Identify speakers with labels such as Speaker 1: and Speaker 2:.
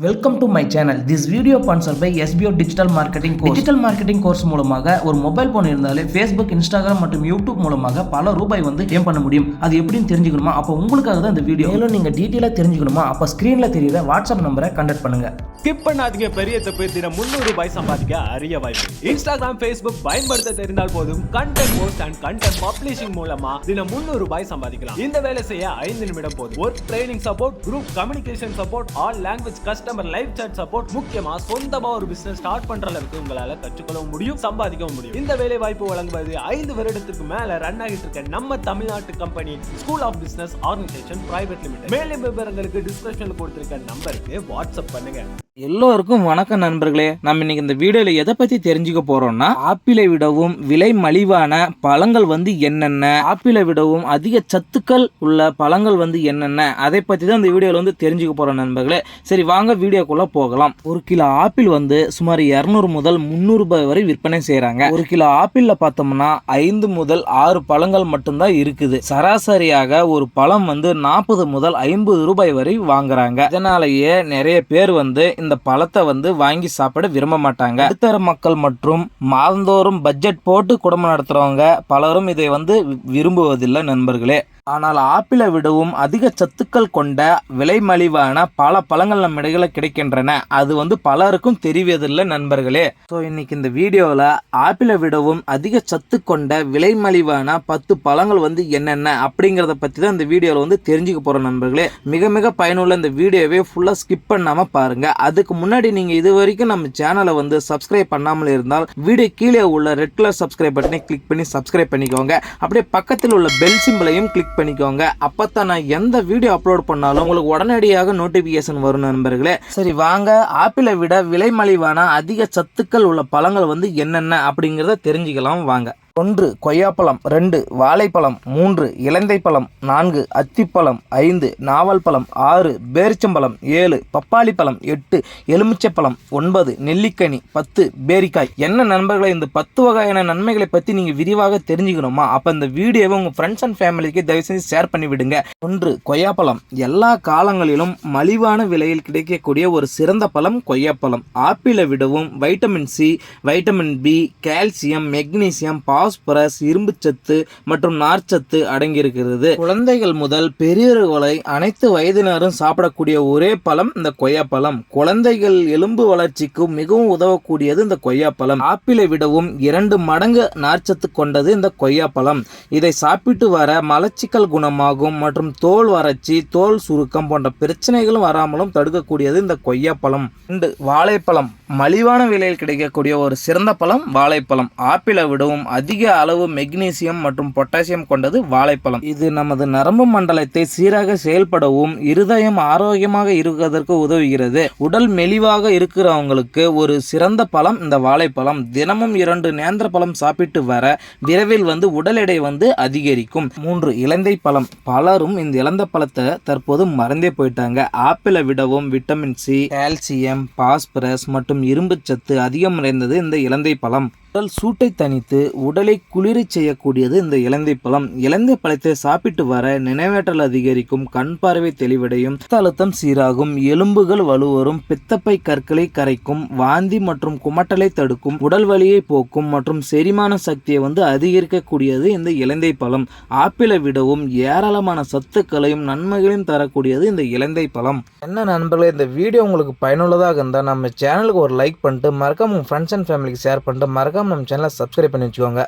Speaker 1: Welcome to my channel. This video sponsored by SBO digital marketing course. Digital marketing course மூலமாக ஒரு mobile phone இருந்தாலே Facebook, Instagram மற்றும் YouTube மூலமாக பல ரூபாய் ஏம் பண்ண முடியும். அது எப்படின்னு தெரிஞ்சுக்கணுமா? அப்போ உங்களுக்காக தான் இந்த வீடியோ. மேலும் நீங்க டீட்டெயிலாக தெரிஞ்சுக்கணுமா? அப்போ ஸ்கிரீன்ல தெரியுற வாட்ஸ்அப் நம்பரை கான்டாக்ட் பண்ணுங்க.
Speaker 2: ஸ்கிப் பண்ணாதீங்க. பெரிய தப்பு. தினம் 300 ரூபாய் சம்பாதிக்க அரிய வாய்ப்பு. இன்ஸ்டாகிராம், ஃபேஸ்புக் பயன்படுத்த தெரிந்தால் போதும் content post and content publishing மூலமா தினம் 300 ரூபாய் சம்பாதிக்கலாம். இந்த வேலை செய்ய 5 நிமிடம் போதும். Work training support, group communication support, all language customer live chat support, முக்கியமா சொந்தமா ஒரு பிசினஸ் ஸ்டார்ட் பண்ற அளவுக்கு உங்களால கற்றுக்கொள்ளவும் முடியும், சம்பாதிக்கவும் முடியும். இந்த வேலை வாய்ப்பு வழங்குவது 5 வருடத்துக்கு மேல ரன் ஆகிட்டு இருக்க நம்ம தமிழ்நாட்டு company school of business organisation private limited. மேலும் விவரங்களுக்கு டிஸ்கிரிப்ஷன்ல கொடுத்திருக்க நம்பருக்கு வாட்ஸ்அப் பண்ணுங்க.
Speaker 1: எல்லோருக்கும் வணக்கம் நண்பர்களே. நம்ம இன்னைக்கு இந்த வீடியோல எதை பத்தி தெரிஞ்சுக்க போறோம்னா, ஆப்பிளை விடவும் விலை மலிவான பழங்கள் என்னென்ன, ஆப்பிளை விடவும் அதிக சத்துக்கள் உள்ள பழங்கள் என்னென்ன, அதை பத்தி தான் இந்த வீடியோல தெரிஞ்சுக்க போறோம் நண்பர்களே. சரி வாங்க வீடியோக்குள்ள போகலாம். ஒரு கிலோ ஆப்பிள் சுமார் 200 முதல் 300 ரூபாய் வரை விற்பனை செய்யறாங்க. ஒரு கிலோ ஆப்பிள்ல பார்த்தோம்னா 5 முதல் 6 பழங்கள் மட்டும்தான் இருக்குது. சராசரியாக ஒரு பழம் 40 முதல் 50 ரூபாய் வரை வாங்குறாங்க. இதனாலேயே நிறைய பேர் இந்த பழத்தை வாங்கி சாப்பிட விரும்ப மாட்டாங்க. நடுத்தர மக்கள் மற்றும் மாதந்தோறும் பட்ஜெட் போட்டு குடும்பம் நடத்துறவங்க பலரும் இதை விரும்புவதில்லை நண்பர்களே. ஆனால் ஆப்பிளை விடவும் அதிக சத்துக்கள் கொண்ட விலை மலிவான பல பழங்கள் நம்ம இடையில கிடைக்கின்றன. அது பலருக்கும் தெரிவதில்லை நண்பர்களே. ஸோ இன்னைக்கு இந்த வீடியோவில் ஆப்பிளை விடவும் அதிக சத்து கொண்ட விலை மலிவான 10 பழங்கள் என்னென்ன அப்படிங்கிறத பற்றி தான் இந்த வீடியோவில் தெரிஞ்சுக்க போகிறோம் நண்பர்களே. மிக மிக பயனுள்ள இந்த வீடியோவே ஃபுல்லாக ஸ்கிப் பண்ணாமல் பாருங்க. அதுக்கு முன்னாடி நீங்கள் இது வரைக்கும் நம்ம சேனலை சப்ஸ்கிரைப் பண்ணாமல் இருந்தால் வீடியோ கீழே உள்ள ரெட் கலர் சப்ஸ்கிரைப் பட்டனை கிளிக் பண்ணி சப்ஸ்கிரைப் பண்ணிக்கோங்க. அப்படியே பக்கத்தில் உள்ள பெல் சிம்பிளையும் கிளிக் பண்ணிக்கோங்க. அப்பதான் நான் எந்த வீடியோ அப்லோட் பண்ணாலும் உங்களுக்கு உடனடியாக நோட்டிபிகேஷன் வரும் நண்பர்களே. சரி வாங்க ஆப்பிளை விட விலை மலிவான அதிக சத்துக்கள் உள்ள பழங்கள் என்னென்ன அப்படிங்கிறத தெரிஞ்சுக்கலாம் வாங்க. 1 கொய்யாப்பழம், 2 வாழைப்பழம், 3 இலந்தை பழம், 4 அத்திப்பழம், 5 நாவல் பழம், 6 பேரிச்சம்பழம், 7 பப்பாளி பழம், 8 எலுமிச்சைப்பழம், 9 நெல்லிக்கனி, 10 பேரிக்காய். என்ன நண்பர்களை, இந்த 10 வகையான நன்மைகளை பற்றி நீங்கள் விரிவாக தெரிஞ்சுக்கணுமா? அப்போ இந்த வீடியோவை உங்கள் ஃப்ரெண்ட்ஸ் அண்ட் ஃபேமிலிக்கு தயவு செஞ்சு ஷேர் பண்ணி விடுங்க. 1 கொய்யாப்பழம். எல்லா காலங்களிலும் மலிவான விலையில் கிடைக்கக்கூடிய ஒரு சிறந்த பழம் கொய்யாப்பழம். ஆப்பிளை விடவும் vitamin C, vitamin B, calcium, magnesium, phosphorus, இரும்புச்சத்து மற்றும் நார்ச்சத்து அடங்கியிருக்கிறது. குழந்தைகள் முதல் பெரியவர்களை அனைத்து வயதினரும் சாப்பிடக்கூடிய ஒரே பழம் இந்த கொய்யாப்பழம். குழந்தைகள் எலும்பு வளர்ச்சிக்கு மிகவும் உதவக்கூடியது இந்த கொய்யாப்பழம். ஆப்பிளை விடவும் 2 மடங்கு நார்ச்சத்து கொண்டது இந்த கொய்யாப்பழம். இதை சாப்பிட்டு வர மலச்சிக்கல் குணமாகும் மற்றும் தோல் வறட்சி, தோல் சுருக்கம் போன்ற பிரச்சனைகளும் வராமலும் தடுக்கக்கூடியது இந்த கொய்யாப்பழம். 2 வாழைப்பழம். மலிவான விலையில் கிடைக்கக்கூடிய ஒரு சிறந்த பழம் வாழைப்பழம். ஆப்பிளை விடவும் அதிக அளவு மெக்னீசியம் மற்றும் பொட்டாசியம் கொண்டது வாழைப்பழம். இது நமது நரம்பு மண்டலத்தை சீராக செயல்படவும் இருதயம் ஆரோக்கியமாக இருப்பதற்கு உதவுகிறது. உடல் மெலிவாக இருக்கிறவங்களுக்கு ஒரு சிறந்த பழம் இந்த வாழைப்பழம். தினமும் 2 நேந்திர பழம் சாப்பிட்டு வர விரைவில் உடல் எடை அதிகரிக்கும். 3 இலந்தை பழம். பலரும் இந்த இலந்தை பழத்தை தற்போது மறந்தே போயிட்டாங்க. ஆப்பிளை விடவும் விட்டமின் சி, கால்சியம், பாஸ்பரஸ் மற்றும் இரும்பு சத்து அதிகம் நிறைந்தது இந்த இலந்தை பழம். உடல் சூட்டை தணித்து உடலை குளிர செய்யக்கூடியது இந்த இலந்தை பழம். இலந்தை பழத்தை சாப்பிட்டு வர நினைவாற்றல் அதிகரிக்கும், கண் பார்வை தெளிவடையும், ரத்த அழுத்தம் சீராகும், எலும்புகள் வலுவரும், பித்தப்பை கற்களை கரைக்கும், வாந்தி மற்றும் குமட்டலை தடுக்கும், உடல் வலியை போக்கும் மற்றும் செரிமான சக்தியை அதிகரிக்கக்கூடியது இந்த இலந்தை பழம். ஆப்பிளை விடவும் ஏராளமான சத்துக்களையும் நன்மைகளையும் தரக்கூடியது இந்த இலந்தை பழம். என்ன நண்பர்களே, இந்த வீடியோ உங்களுக்கு பயனுள்ளதாக இருந்தால் நம்ம சேனலுக்கு ஒரு லைக் பண்ணிட்டு மறக்காம உங்கள் ஃப்ரெண்ட்ஸ் அண்ட் ஃபேமிலிக்கு ஷேர் பண்ணிட்டு மறக்காம நம்ம சேனலை சப்ஸ்கிரைப் பண்ணி வச்சுக்கோங்க.